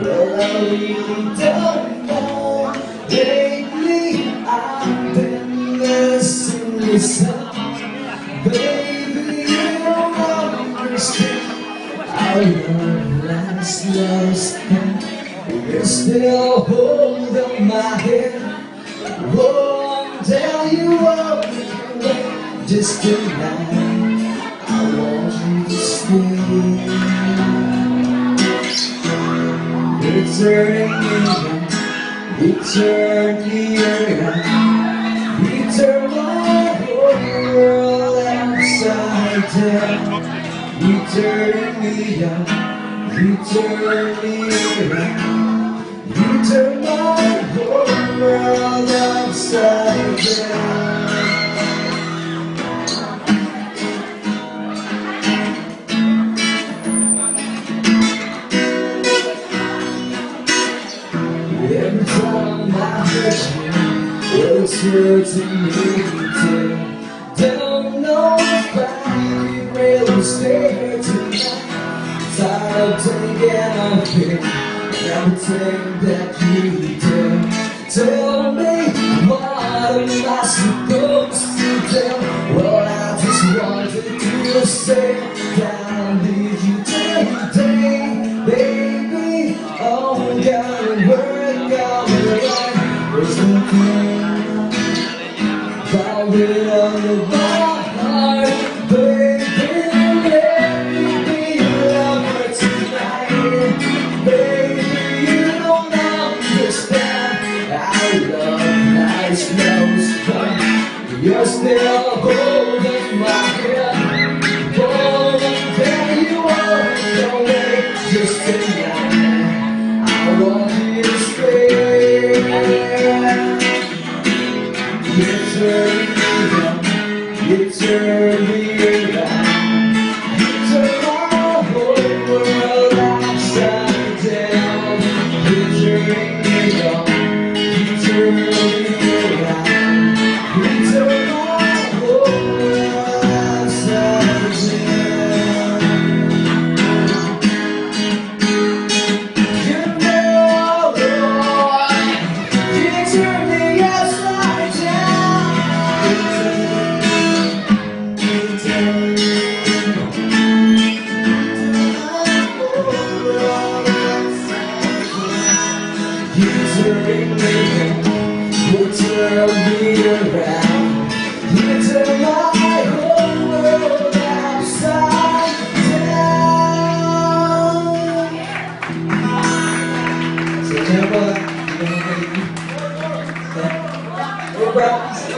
Well, I really don't know. Lately, I've been missing the sun. Baby, you don't understand. Our love lasts lost. You're still holding my hand. Won't tell you what just tonight. I want you to stay. It's turning me on. You turn me around. You turn my whole world upside down. You turn me on. You turn me around. You turn my whole world upside down. Every time I hurt you, it's hurting me too. Don't know if I can really stay tonight. Tired of taking on everything that you do. Tell me, what am I supposed to do? Well, I just wanted to say that I need you today, baby. Oh, gotta work, gotta work. There's nothing about it on the heart, baby. Let me be your lover tonight, baby. You don't understand. I love nice nose, but you're still holding my hand. Won't tell you all the way, just tonight. I want you to stay. You turn me on, you turn me around. You turn my whole world upside down. You turn me on, you turn me around. You turn my whole world upside down. You know, Lord, you turn me upside down. You turn me around. You turn my whole world upside down. So,